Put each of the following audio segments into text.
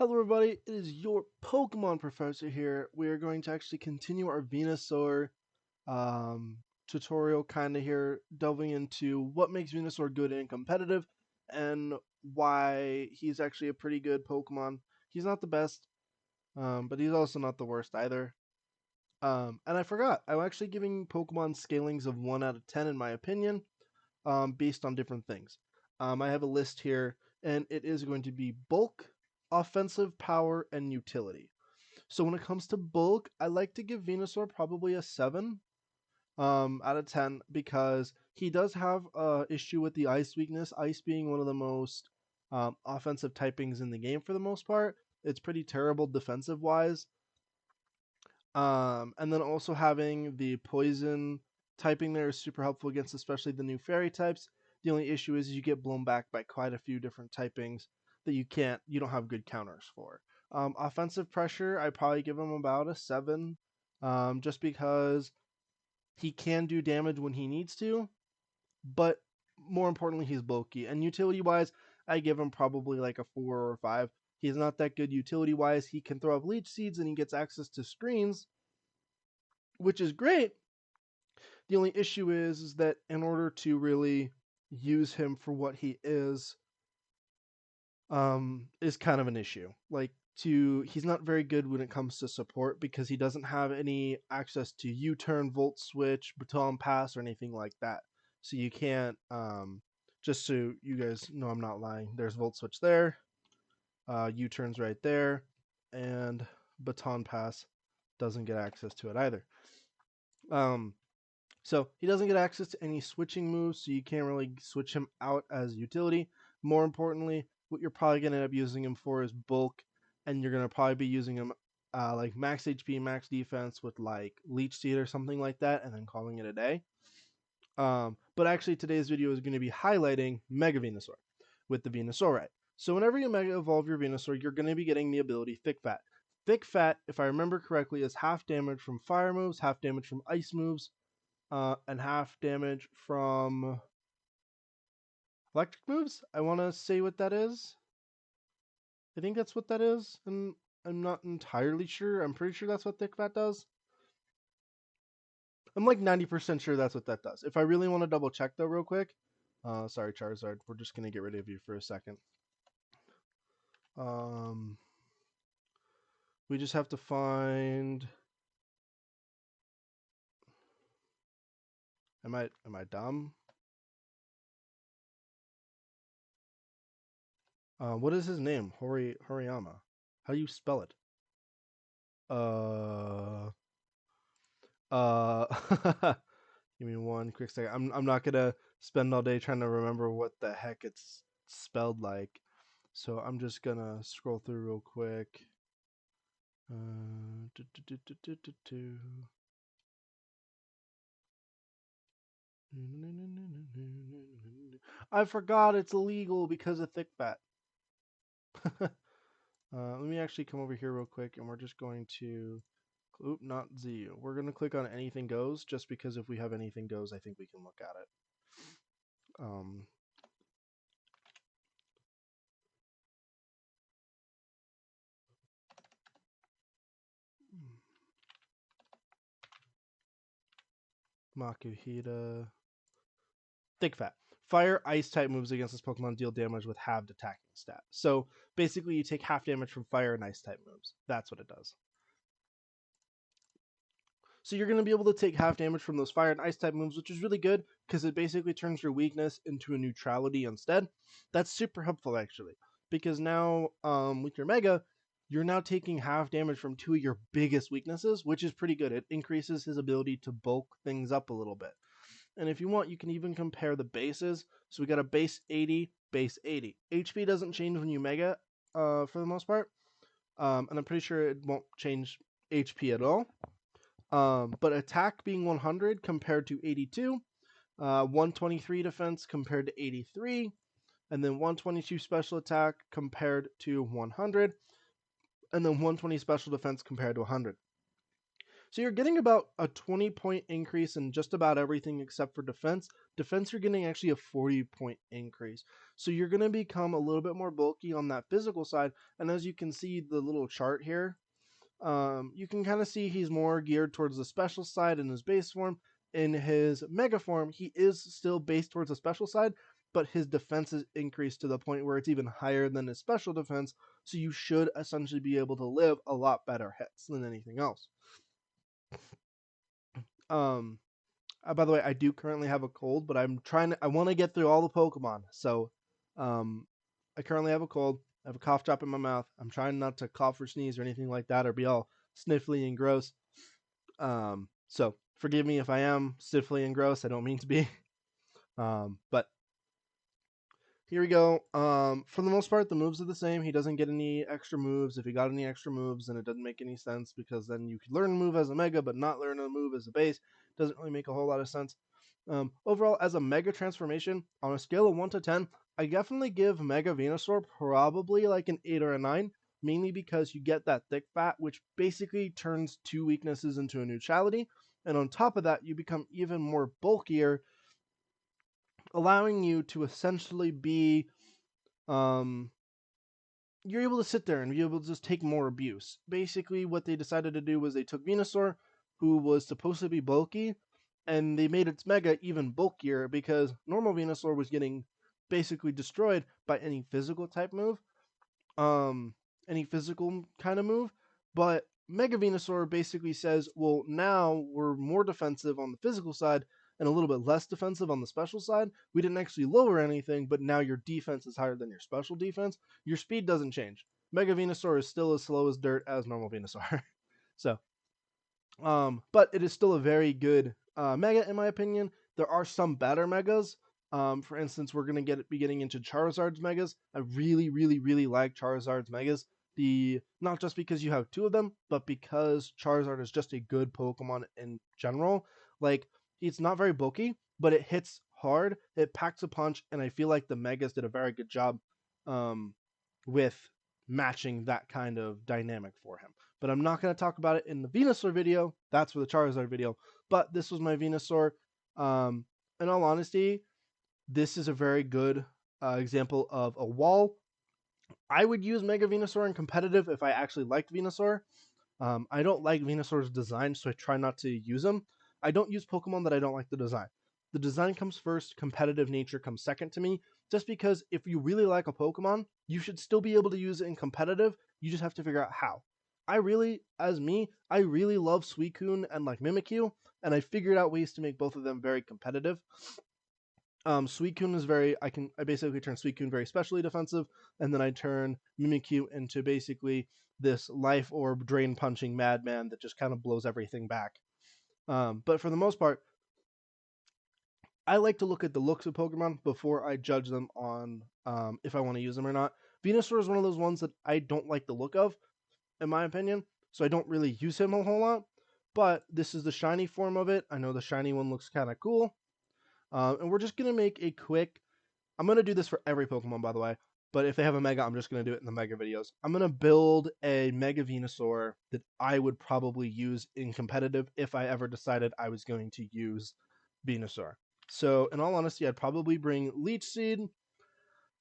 Hello everybody, it is your Pokemon Professor here. We are going to actually continue our Venusaur um, tutorial kind of here, delving into what makes Venusaur good and competitive, and why he's actually a pretty good Pokemon. He's not the best, but he's also not the worst either. And I forgot, I'm actually giving Pokemon scalings of 1 out of 10 in my opinion, based on different things. I have a list here, and it is going to be bulk, offensive power, and utility. So when it comes to bulk, I like to give Venusaur probably a 7 out of 10 because he does have a issue with the ice weakness, ice being one of the most offensive typings in the game for the most part. It's pretty terrible defensive wise. And then also having the poison typing there is super helpful against especially the new fairy types. The only issue is you get blown back by quite a few different typings that you don't have good counters for. Offensive pressure, I probably give him about a 7, just because he can do damage when he needs to, but more importantly, he's bulky. And utility wise, I give him probably like a 4 or 5. He's not that good utility wise. He can throw up leech seeds and he gets access to screens, which is great. The only issue is that in order to really use him for what he is kind of an issue. He's not very good when it comes to support because he doesn't have any access to U-turn, volt switch, baton pass, or anything like that. So you can't. Just so you guys know, I'm not lying. There's volt switch there, U-turns right there, and baton pass doesn't get access to it either. So he doesn't get access to any switching moves, so you can't really switch him out as utility. More importantly, what you're probably going to end up using him for is bulk, and you're going to probably be using him like max HP, max defense with like Leech Seed or something like that, and then calling it a day. But actually, today's video is going to be highlighting Mega Venusaur with the Venusaurite. So whenever you Mega Evolve your Venusaur, you're going to be getting the ability Thick Fat. Thick Fat, if I remember correctly, is half damage from fire moves, half damage from ice moves, and half damage from electric moves. I want to say what that is. I think that's what that is, and I'm not entirely sure. I'm pretty sure that's what Thick Fat does. I'm like 90% sure that's what that does. If I really want to double check though real quick. Sorry, Charizard. We're just going to get rid of you for a second. We just have to find... Am I dumb? What is his name? Horiyama. How do you spell it? Give me one quick second. I'm not gonna spend all day trying to remember what the heck it's spelled like. So I'm just gonna scroll through real quick. I forgot it's illegal because of Thick Fat. Let me actually come over here real quick, and we're just going to... Oop, not Z. We're going to click on anything goes, just because if we have anything goes, I think we can look at it. Makuhita. Thick Fat. Fire, ice type moves against this Pokemon deal damage with halved attacking stat. So basically, you take half damage from fire and ice type moves. That's what it does. So you're going to be able to take half damage from those fire and ice type moves, which is really good because it basically turns your weakness into a neutrality instead. That's super helpful actually, because now with your Mega, you're now taking half damage from two of your biggest weaknesses, which is pretty good. It increases his ability to bulk things up a little bit. And if you want, you can even compare the bases. So we got a base 80, base 80. HP doesn't change when you Mega for the most part. And I'm pretty sure it won't change HP at all. But attack being 100 compared to 82, 123 defense compared to 83, and then 122 special attack compared to 100, and then 120 special defense compared to 100. So you're getting about a 20-point increase in just about everything except for defense. Defense, you're getting actually a 40-point increase. So you're going to become a little bit more bulky on that physical side. And as you can see the little chart here, you can kind of see he's more geared towards the special side in his base form. In his mega form, he is still based towards the special side, but his defense is increased to the point where it's even higher than his special defense. So you should essentially be able to live a lot better hits than anything else. Um, by the way, I do currently have a cold, but I want to get through all the Pokemon. So, um, I currently have a cold. I have a cough drop in my mouth. I'm trying not to cough or sneeze or anything like that or be all sniffly and gross. So forgive me if I am sniffly and gross. I don't mean to be. But here we go. For the most part, the moves are the same. He doesn't get any extra moves. If he got any extra moves, then it doesn't make any sense because then you could learn a move as a Mega, but not learn a move as a base. Doesn't really make a whole lot of sense. Overall, as a Mega transformation, on a scale of 1 to 10, I definitely give Mega Venusaur probably like an 8 or a 9, mainly because you get that thick fat, which basically turns 2 weaknesses into a neutrality. And on top of that, you become even more bulkier, allowing you to essentially be you're able to sit there and be able to just take more abuse. Basically, what they decided to do was they took Venusaur, who was supposed to be bulky, and they made its Mega even bulkier because normal Venusaur was getting basically destroyed by any physical type move, um, any physical kind of move. But Mega Venusaur basically says, well, now we're more defensive on the physical side and a little bit less defensive on the special side. We didn't actually lower anything, but now your defense is higher than your special defense. Your speed doesn't change. Mega Venusaur is still as slow as dirt as normal Venusaur. So, but it is still a very good Mega in my opinion. There are some better Megas. For instance, we're gonna be getting into Charizard's Megas. I really, really, really like Charizard's Megas. Not just because you have two of them, but because Charizard is just a good Pokemon in general. Like it's not very bulky, but it hits hard. It packs a punch, and I feel like the Megas did a very good job with matching that kind of dynamic for him. But I'm not going to talk about it in the Venusaur video. That's for the Charizard video. But this was my Venusaur. In all honesty, this is a very good example of a wall. I would use Mega Venusaur in competitive if I actually liked Venusaur. I don't like Venusaur's design, so I try not to use them. I don't use Pokemon that I don't like the design. The design comes first, competitive nature comes second to me, just because if you really like a Pokemon, you should still be able to use it in competitive. You just have to figure out how. I really love Suicune and like Mimikyu, and I figured out ways to make both of them very competitive. Suicune is I basically turn Suicune very specially defensive, and then I turn Mimikyu into basically this life orb drain punching madman that just kind of blows everything back. But for the most part, I like to look at the looks of Pokemon before I judge them on if I want to use them or not. Venusaur is one of those ones that I don't like the look of, in my opinion, so I don't really use him a whole lot. But this is the shiny form of it. I know the shiny one looks kind of cool. And we're just going to make a quick. I'm going to do this for every Pokemon, by the way. But if they have a Mega, I'm just going to do it in the Mega videos. I'm going to build a Mega Venusaur that I would probably use in competitive if I ever decided I was going to use Venusaur. So, in all honesty, I'd probably bring Leech Seed.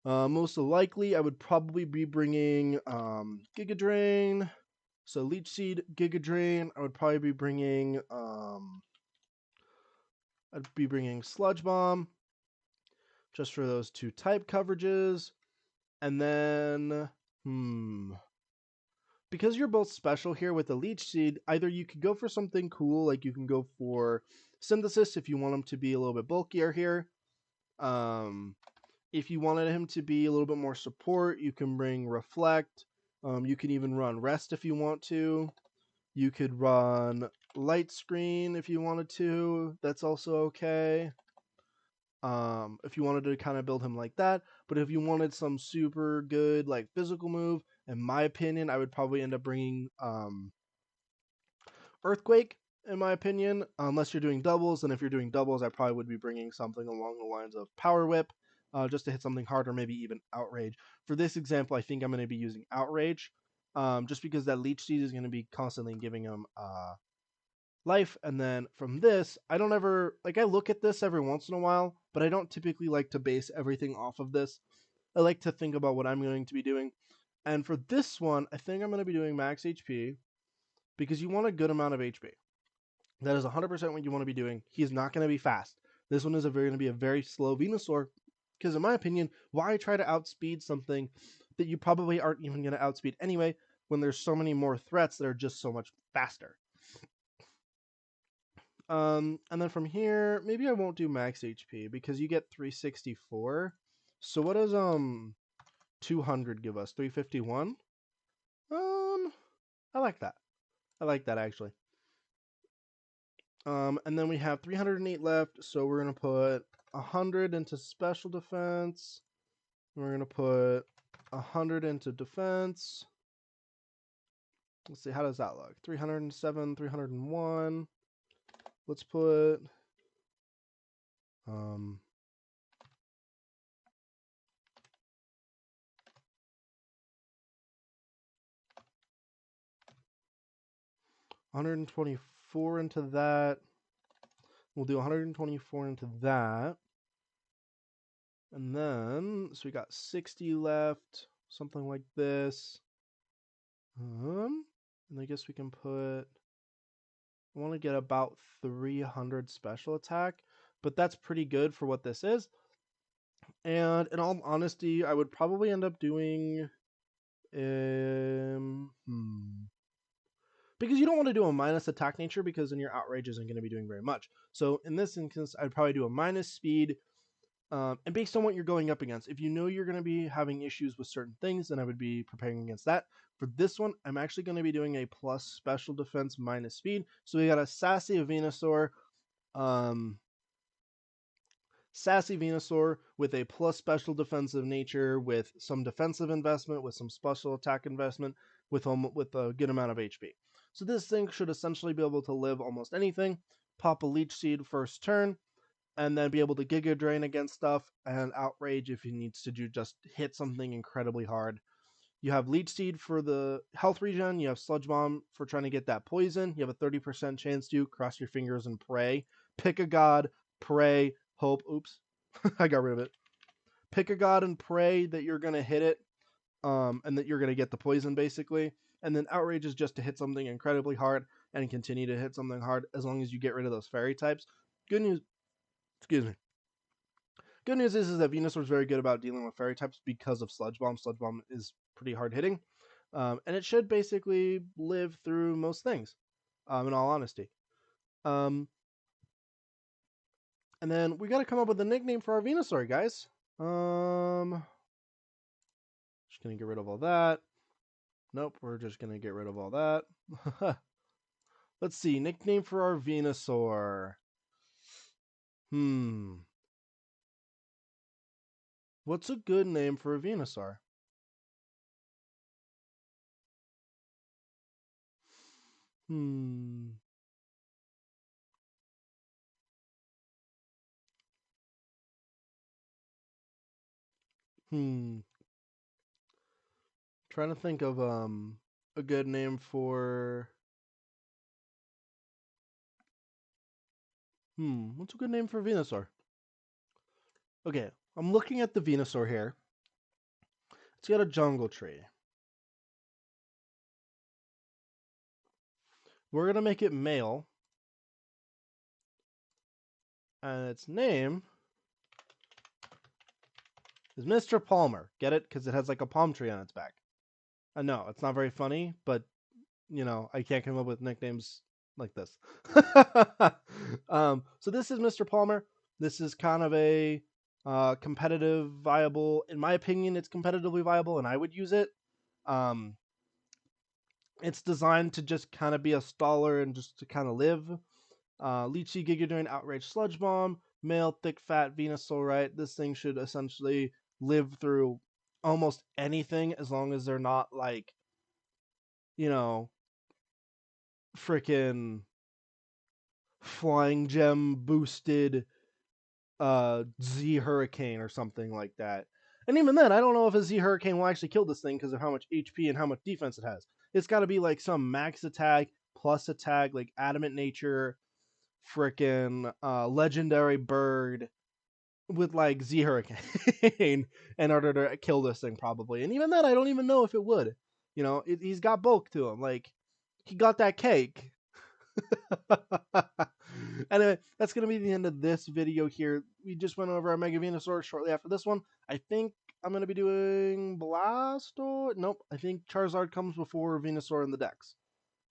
Most likely, I would probably be bringing Giga Drain. So, Leech Seed, Giga Drain. I would probably be bringing. I'd be bringing Sludge Bomb, just for those two type coverages. And then, because you're both special here with the Leech Seed, either you could go for something cool, like you can go for Synthesis if you want him to be a little bit bulkier here. If you wanted him to be a little bit more support, you can bring Reflect. You can even run Rest if you want to. You could run Light Screen if you wanted to. That's also okay. If you wanted to kind of build him like that. But if you wanted some super good like physical move, in my opinion, I would probably end up bringing Earthquake. In my opinion, unless you're doing doubles, and if you're doing doubles, I probably would be bringing something along the lines of Power Whip, just to hit something harder, maybe even Outrage. For this example, I think I'm going to be using Outrage, just because that Leech Seed is going to be constantly giving him life. And then from this, I don't ever, like, I look at this every once in a while, but I don't typically like to base everything off of this. I like to think about what I'm going to be doing. And for this one, I think I'm going to be doing max HP because you want a good amount of HP. That is 100% what you want to be doing. He's not going to be fast. This one is going to be a very slow Venusaur because, in my opinion, why try to outspeed something that you probably aren't even going to outspeed anyway when there's so many more threats that are just so much faster. And then from here, maybe I won't do max HP because you get 364. So what does 200 give us? 351? I like that. I like that actually. And then we have 308 left, so we're gonna put 100 into special defense. We're gonna put 100 into defense. Let's see, how does that look? 307, 301. Let's put 124 into that. We'll do 124 into that. And then, so we got 60 left, something like this. And I guess we can put, I want to get about 300 special attack, but that's pretty good for what this is. And in all honesty, I would probably end up doing, because you don't want to do a minus attack nature because then your outrage isn't going to be doing very much. So in this instance, I'd probably do a minus speed. And based on what you're going up against, if you know you're going to be having issues with certain things, then I would be preparing against that. For this one, I'm actually going to be doing a plus special defense minus speed. So we got a Sassy Venusaur, with a plus special defensive nature, with some defensive investment, with some special attack investment, with a good amount of HP. So this thing should essentially be able to live almost anything. Pop a Leech Seed first turn, and then be able to Giga Drain against stuff, and Outrage if he needs to just hit something incredibly hard. You have Leech Seed for the health regen, you have Sludge Bomb for trying to get that poison, you have a 30% chance to cross your fingers and pray. Pick a god, pray, hope, oops, I got rid of it. Pick a god and pray that you're going to hit it, and that you're going to get the poison basically. And then Outrage is just to hit something incredibly hard and continue to hit something hard as long as you get rid of those fairy types. Good news is that Venusaur is very good about dealing with fairy types because of Sludge Bomb. Sludge Bomb is pretty hard hitting. And it should basically live through most things, in all honesty. And then we got to come up with a nickname for our Venusaur, guys. Just going to get rid of all that. Nope, we're just going to get rid of all that. Let's see, nickname for our Venusaur. What's a good name for a Venusaur? Trying to think of a good name for what's a good name for Venusaur? Okay, I'm looking at the Venusaur here. It's got a jungle tree. We're gonna make it male. And its name is Mr. Palmer. Get it? Because it has like a palm tree on its back. I know, it's not very funny, but, you know, I can't come up with nicknames like this. So this is Mr. Palmer. This is kind of a competitive, viable, in my opinion, it's competitively viable, and I would use it. It's designed to just kind of be a staller and just to kind of live. Leech Seed, Giga Drain, Outrage, Sludge Bomb, male, thick, fat, Venusaur, right? This thing should essentially live through almost anything as long as they're not like, you know, freaking Flying Gem boosted Z Hurricane or something like that. And even then, I don't know if a Z Hurricane will actually kill this thing because of how much HP and how much defense it has. It's got to be like some max attack plus a tag like Adamant Nature, frickin' Legendary Bird with like Z Hurricane in order to kill this thing probably. And even then, I don't even know if it would. You know, he's got bulk to him. Like, he got that cake. Anyway, that's going to be the end of this video here. We just went over our Mega Venusaur shortly after this one. I think I'm going to be doing Blastoise. Nope, I think Charizard comes before Venusaur in the decks.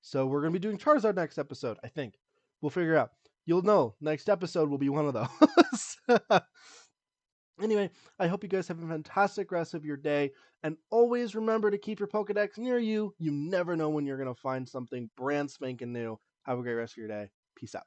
So we're going to be doing Charizard next episode, I think. We'll figure out. You'll know. Next episode will be one of those. Anyway, I hope you guys have a fantastic rest of your day. And always remember to keep your Pokedex near you. You never know when you're going to find something brand spanking new. Have a great rest of your day. Peace out.